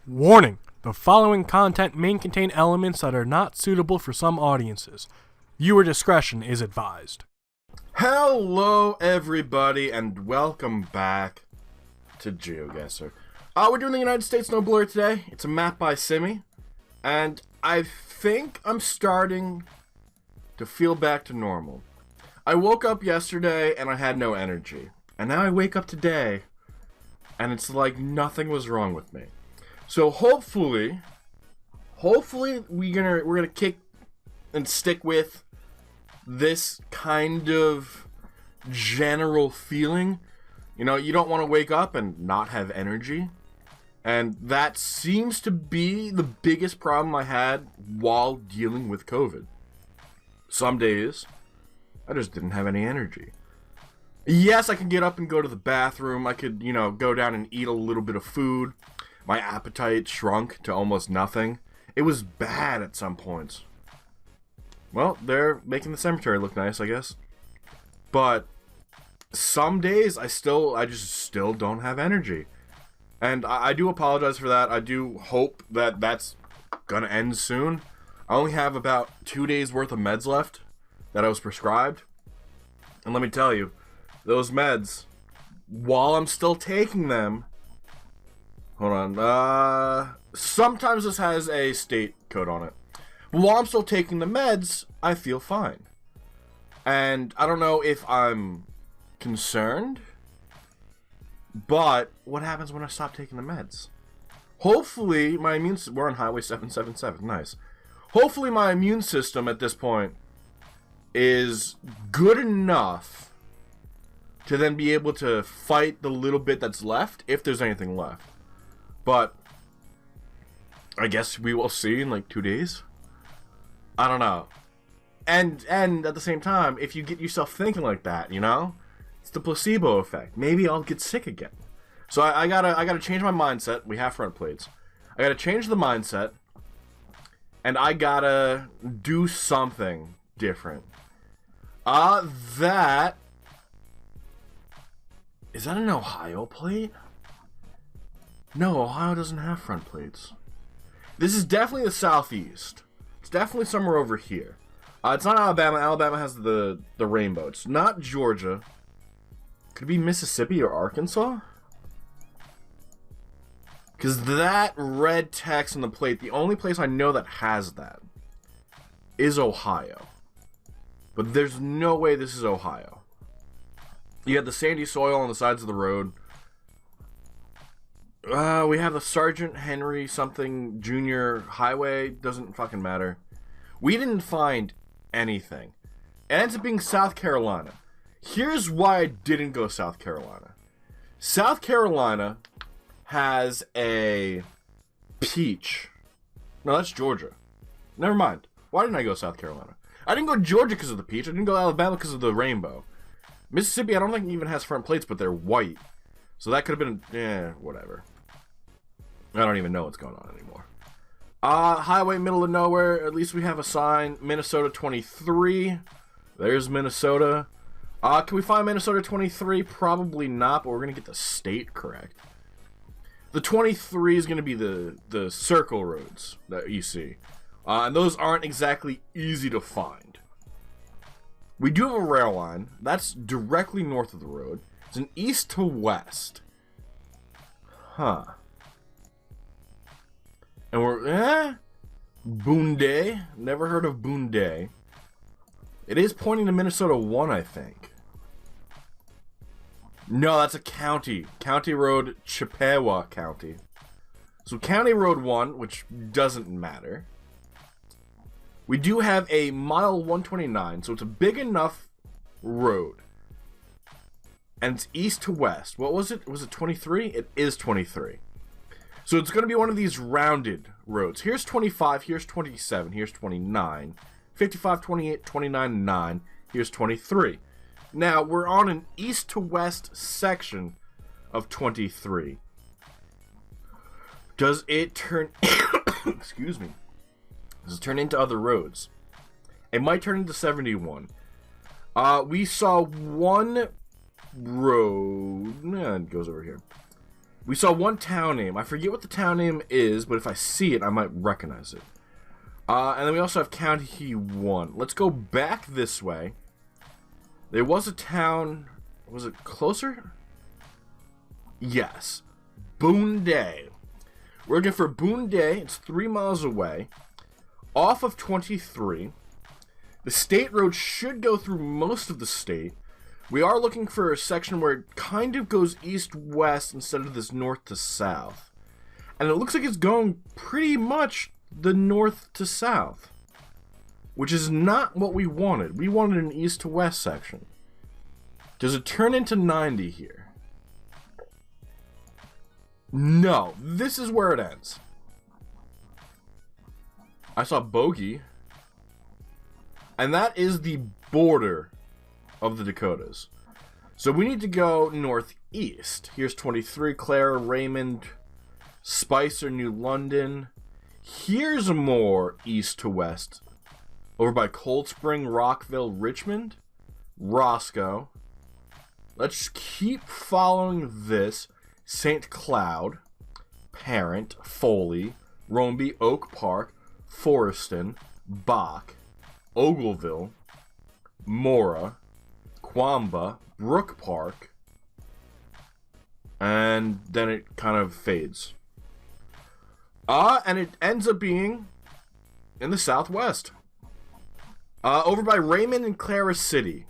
Warning! The following content may contain elements that are not suitable for some audiences. Viewer discretion is advised. Hello, everybody, and welcome back to Geoguessr. We're doing the United States No Blur today. It's a map by Simi, and I think I'm starting to feel back to normal. I woke up yesterday and I had no energy, and now I wake up today and it's like nothing was wrong with me. So hopefully we're gonna kick and stick with this kind of general feeling. You know, you don't want to wake up and not have energy. And that seems to be the biggest problem I had while dealing with COVID. Some days, I just didn't have any energy. Yes, I could get up and go to the bathroom. I could, go down and eat a little bit of food. My appetite shrunk to almost nothing. It was bad at some points. Well, they're making the cemetery look nice, I guess. But some days I just still don't have energy. And I do apologize for that. I do hope that that's gonna end soon. I only have about 2 days worth of meds left that I was prescribed. And let me tell you, those meds, while I'm still taking them, hold on, sometimes this has a state code on it. But while I'm still taking the meds, I feel fine. And I don't know if I'm concerned, but what happens when I stop taking the meds? Hopefully, my immune system, we're on Highway 777, nice. Hopefully my immune system at this point is good enough to then be able to fight the little bit that's left, if there's anything left. But I guess we will see in like 2 days. I don't know. And at the same time, if you get yourself thinking like that, it's the placebo effect. Maybe I'll get sick again. So I gotta change my mindset. We have front plates. I gotta change the mindset, and I gotta do something different. Is that an Ohio plate? No, Ohio doesn't have front plates. This is definitely the southeast. It's definitely somewhere over here. It's not Alabama. Alabama has the rainbow. It's not Georgia. Could it be Mississippi or Arkansas? Because that red text on the plate, the only place I know that has that is Ohio. But there's no way this is Ohio. You have the sandy soil on the sides of the road. We have the Sergeant Henry something Junior Highway. Doesn't fucking matter. We didn't find anything. It ends up being South Carolina. Here's why I didn't go South Carolina. South Carolina has a peach. No, that's Georgia. Never mind. Why didn't I go South Carolina? I didn't go Georgia because of the peach. I didn't go Alabama because of the rainbow. Mississippi, I don't think even has front plates, but they're white. So that could have been, whatever. I don't even know what's going on anymore. Highway, middle of nowhere. At least we have a sign. Minnesota 23. There's Minnesota. Can we find Minnesota 23? Probably not, but we're going to get the state correct. The 23 is going to be the circle roads that you see. And those aren't exactly easy to find. We do have a rail line. That's directly north of the road. It's an east to west. Huh. And we're, Boonday. Never heard of Boonday. It is pointing to Minnesota 1, I think. No, that's a county. County Road, Chippewa County. So County Road 1, which doesn't matter. We do have a mile 129, so it's a big enough road. And it's east to west. What was it? Was it 23? It is 23. So it's going to be one of these rounded roads. Here's 25, here's 27, here's 29. 55, 28, 29, 9. Here's 23. Now, we're on an east to west section of 23. Does it turn... Excuse me. Does it turn into other roads? It might turn into 71. We saw one road... It goes over here. We saw one town name. I forget what the town name is, but if I see it, I might recognize it. And then we also have County 1. Let's go back this way. There was a town... Was it closer? Yes. Boonday. We're looking for Boonday. It's 3 miles away. Off of 23. The state road should go through most of the state. We are looking for a section where it kind of goes east-west instead of this north to south. And it looks like it's going pretty much the north to south. Which is not what we wanted. We wanted an east to west section. Does it turn into 90 here? No. This is where it ends. I saw Bogey. And that is the border of the Dakotas. So we need to go northeast. Here's 23, Clara, Raymond, Spicer, New London. Here's more east to west. Over by Cold Spring, Rockville, Richmond, Roscoe. Let's keep following this. St. Cloud, Parent, Foley, Romeby, Oak Park, Forreston, Bach, Ogleville, Mora, Quamba, Brook Park, and then it kind of fades. And it ends up being in the southwest. Over by Raymond and Clara City.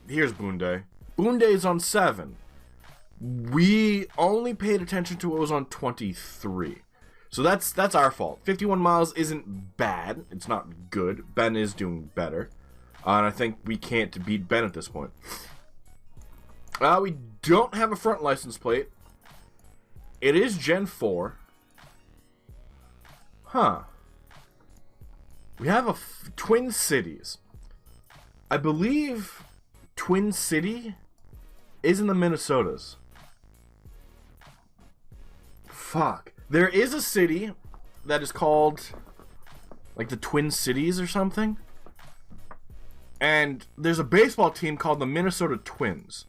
Here's Boonday. Boonday is on 7. We only paid attention to what was on 23. So that's our fault. 51 miles isn't bad. It's not good. Ben is doing better. And I think we can't beat Ben at this point. We don't have a front license plate. It is Gen 4. Huh. We have Twin Cities. I believe Twin City is in the Minnesotas. Fuck. There is a city that is called, like, the Twin Cities or something. And there's a baseball team called the Minnesota Twins.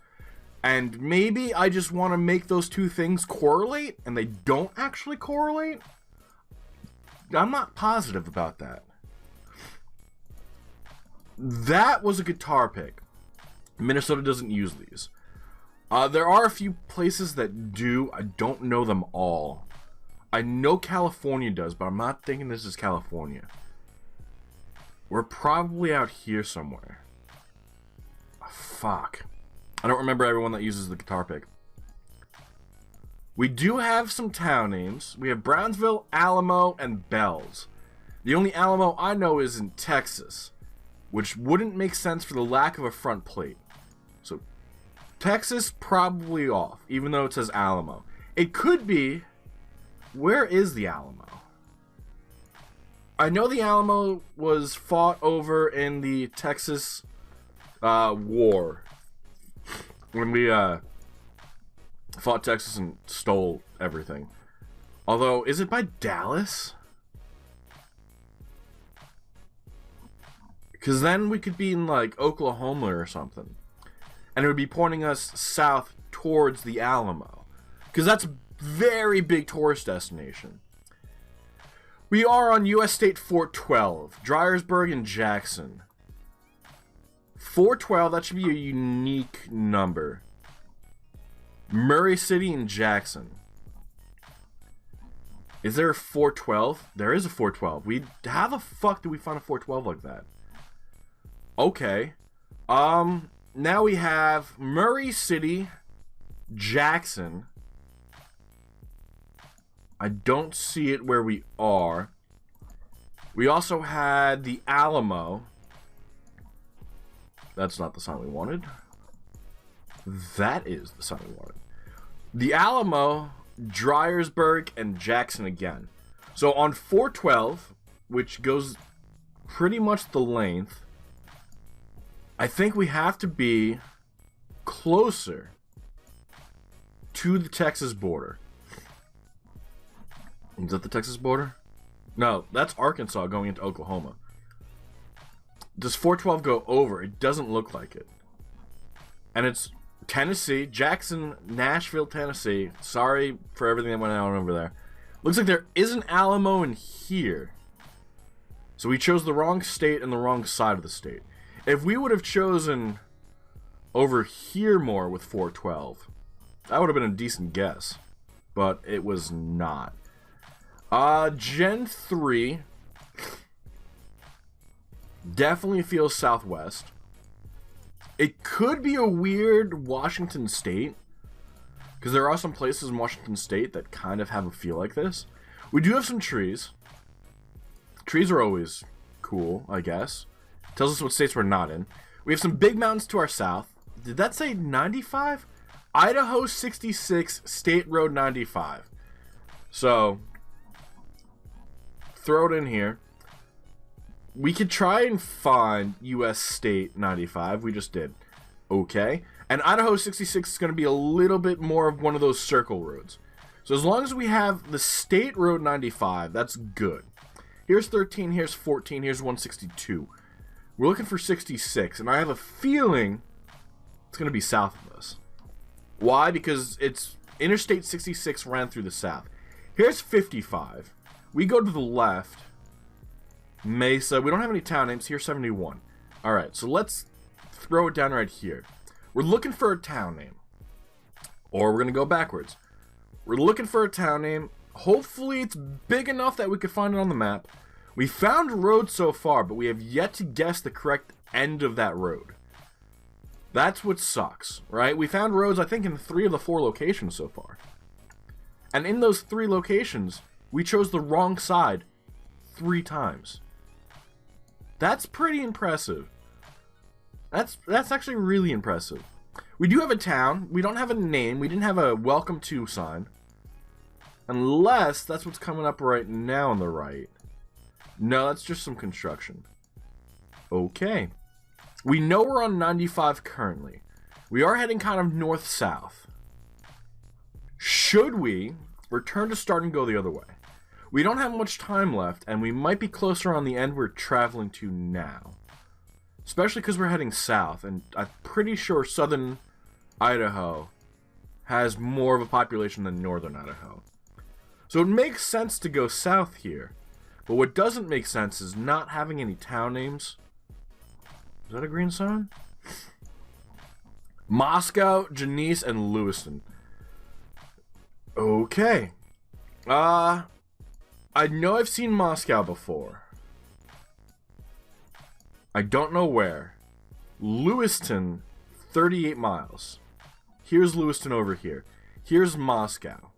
And maybe I just want to make those two things correlate, and they don't actually correlate. I'm not positive about that. That was a guitar pick. Minnesota doesn't use these. There are a few places that do. I don't know them all. I know California does, but I'm not thinking this is California. We're probably out here somewhere. Fuck. I don't remember everyone that uses the guitar pick. We do have some town names. We have Brownsville, Alamo, and Bells. The only Alamo I know is in Texas, which wouldn't make sense for the lack of a front plate. So, Texas probably off, even though it says Alamo. It could be... Where is the Alamo? I know the Alamo was fought over in the Texas war. When we fought Texas and stole everything. Although, is it by Dallas? Because then we could be in, like, Oklahoma or something. And it would be pointing us south towards the Alamo. Because that's a very big tourist destination. We are on U.S. State 412, Dryersburg and Jackson. 412, that should be a unique number. Murray City and Jackson. Is there a 412? There is a 412. How the fuck do we find a 412 like that? Okay. Now we have Murray City, Jackson. I don't see it where we are. We also had the Alamo. That's not the sign we wanted. That is the sign we wanted. The Alamo, Dryersburg, and Jackson again. So on 412, which goes pretty much the length, I think we have to be closer to the Texas border. Is that the Texas border? No, that's Arkansas going into Oklahoma. Does 412 go over? It doesn't look like it. And it's Tennessee, Jackson, Nashville, Tennessee. Sorry for everything that went on over there. Looks like there is an Alamo in here. So we chose the wrong state and the wrong side of the state. If we would have chosen over here more with 412, that would have been a decent guess. But it was not. Gen 3 definitely feels southwest. It could be a weird Washington State, because there are some places in Washington State that kind of have a feel like this. We do have some trees. Trees are always cool, I guess. Tells us what states we're not in. We have some big mountains to our south. Did that say 95? Idaho 66, State Road 95. So, throw it in here. We could try and find U.S. State 95. We just did. Okay. And Idaho 66 is going to be a little bit more of one of those circle roads. So as long as we have the State Road 95, that's good. Here's 13, here's 14, here's 162. We're looking for 66, and I have a feeling it's going to be south of us. Why? Because it's Interstate 66 ran through the south. Here's 55. We go to the left. Mesa. We don't have any town names. Here's 71. Alright, so let's throw it down right here. We're looking for a town name. Or we're going to go backwards. We're looking for a town name. Hopefully it's big enough that we could find it on the map. We found roads so far, but we have yet to guess the correct end of that road. That's what sucks, right? We found roads, I think, in 3 of the 4 locations so far. And in those 3 locations, we chose the wrong side 3 times. That's pretty impressive. That's actually really impressive. We do have a town. We don't have a name. We didn't have a welcome to sign. Unless that's what's coming up right now on the right. No, that's just some construction. Okay. We know we're on 95 currently. We are heading kind of north-south. Should we return to start and go the other way? We don't have much time left, and we might be closer on the end we're traveling to now. Especially because we're heading south, and I'm pretty sure southern Idaho has more of a population than northern Idaho. So it makes sense to go south here. But what doesn't make sense is not having any town names. Is that a green sign? Moscow, Genesee, and Lewiston. Okay. I know I've seen Moscow before. I don't know where. Lewiston, 38 miles. Here's Lewiston over here. Here's Moscow.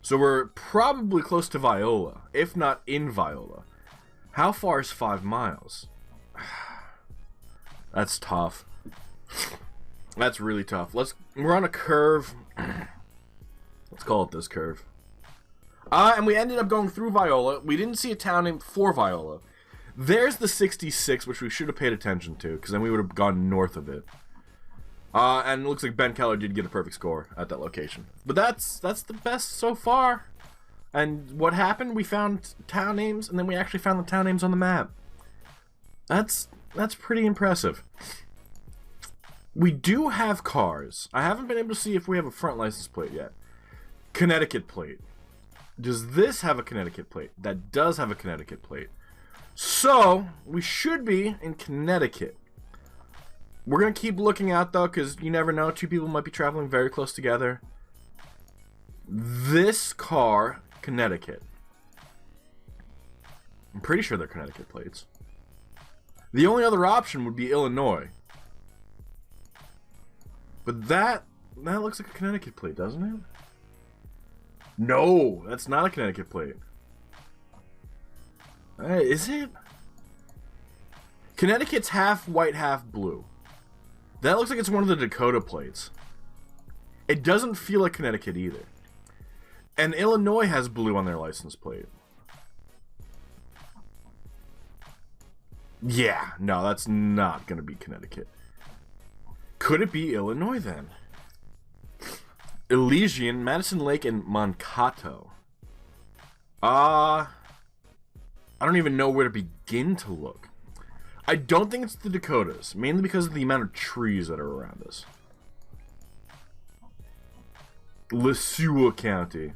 So we're probably close to Viola, if not in Viola. How far is 5 miles? That's tough. That's really tough. We're on a curve. Let's call it this curve. And we ended up going through Viola. We didn't see a town named for Viola. There's the 66, which we should have paid attention to, because then we would have gone north of it. And it looks like Ben Keller did get a perfect score at that location. But that's the best so far. And what happened? We found town names, and then we actually found the town names on the map. That's pretty impressive. We do have cars. I haven't been able to see if we have a front license plate yet. Connecticut plate. Does this have a Connecticut plate? That does have a Connecticut plate. So, we should be in Connecticut. We're going to keep looking out, though, because you never know. 2 people might be traveling very close together. This car, Connecticut. I'm pretty sure they're Connecticut plates. The only other option would be Illinois. But that looks like a Connecticut plate, doesn't it? No, that's not a Connecticut plate. Hey, is it? Connecticut's half white, half blue. That looks like it's one of the Dakota plates. It doesn't feel like Connecticut either. And Illinois has blue on their license plate. Yeah, no, that's not going to be Connecticut. Could it be Illinois then? Elysian, Madison Lake, and Mankato. I don't even know where to begin to look. I don't think it's the Dakotas, mainly because of the amount of trees that are around us. LeSueur County.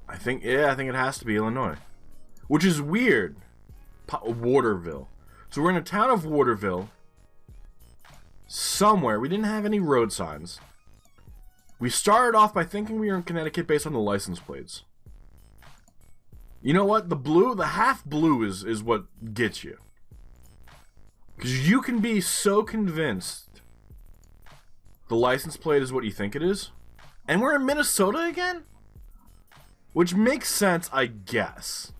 I think it has to be Illinois. Which is weird. Waterville. So we're in a town of Waterville. Somewhere. We didn't have any road signs. We started off by thinking we were in Connecticut based on the license plates. You know what? The half blue is what gets you. Because you can be so convinced the license plate is what you think it is. And we're in Minnesota again? Which makes sense, I guess.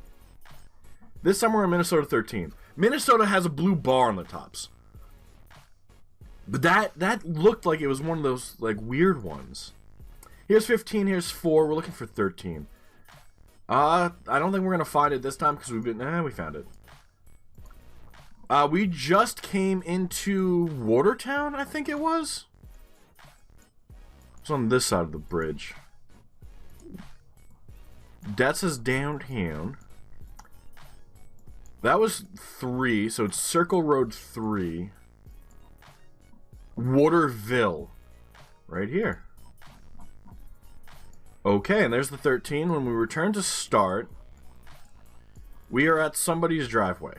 This time we're in Minnesota 13. Minnesota has a blue bar on the tops. But that looked like it was one of those, like, weird ones. Here's 15, here's 4. We're looking for 13. I don't think we're going to find it this time because we found it. We just came into Watertown, I think it was. It's on this side of the bridge. That says downtown. That was 3, so it's Circle Road 3. Waterville. Right here. Okay, and there's the 13. When we return to start, we are at somebody's driveway.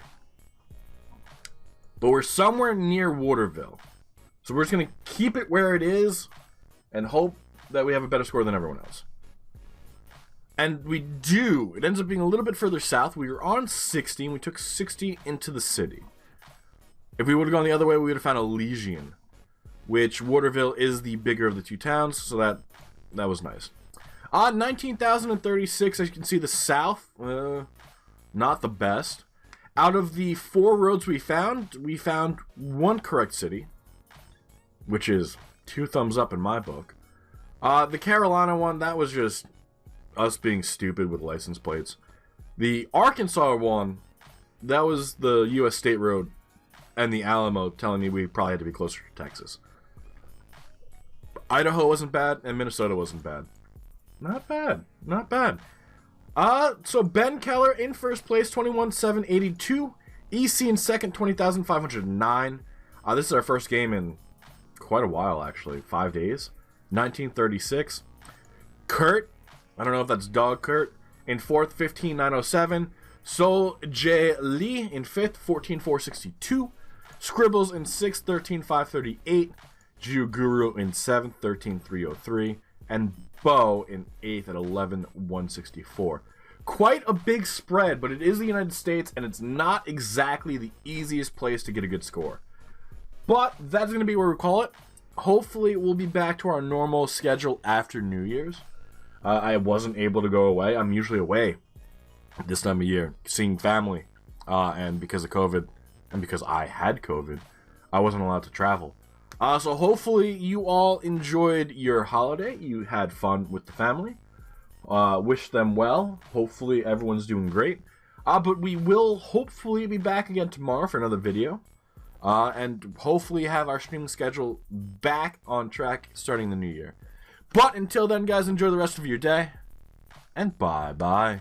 But we're somewhere near Waterville. So we're just going to keep it where it is and hope that we have a better score than everyone else. And we do. It ends up being a little bit further south. We were on 60, and we took 60 into the city. If we would have gone the other way, we would have found Elysian, which Waterville is the bigger of the two towns, so that was nice. 19,036, as you can see, the south, not the best. Out of the 4 roads we found 1 correct city, which is 2 thumbs up in my book. The Carolina one, that was just us being stupid with license plates. The Arkansas one, that was the U.S. State Road and the Alamo telling me we probably had to be closer to Texas. Idaho wasn't bad, and Minnesota wasn't bad. Not bad. Not bad. So Ben Keller in first place, 21,782. EC in second, 20,509. This is our first game in quite a while, actually. 5 days. 1936. Kurt, I don't know if that's Dog Kurt, in fourth, 15,907. Sol J. Lee in fifth, 14,462. Scribbles in sixth, 13,538. Geoguru in seventh, 13,303. And Bo in 8th at 11,164. Quite a big spread, but it is the United States, and it's not exactly the easiest place to get a good score. But that's going to be where we call it. Hopefully, we'll be back to our normal schedule after New Year's. I wasn't able to go away. I'm usually away this time of year, seeing family. And because of COVID, and because I had COVID, I wasn't allowed to travel. So hopefully you all enjoyed your holiday. You had fun with the family. Wish them well. Hopefully everyone's doing great. But we will hopefully be back again tomorrow for another video. And hopefully have our streaming schedule back on track starting the new year. But until then, guys, enjoy the rest of your day. And bye-bye.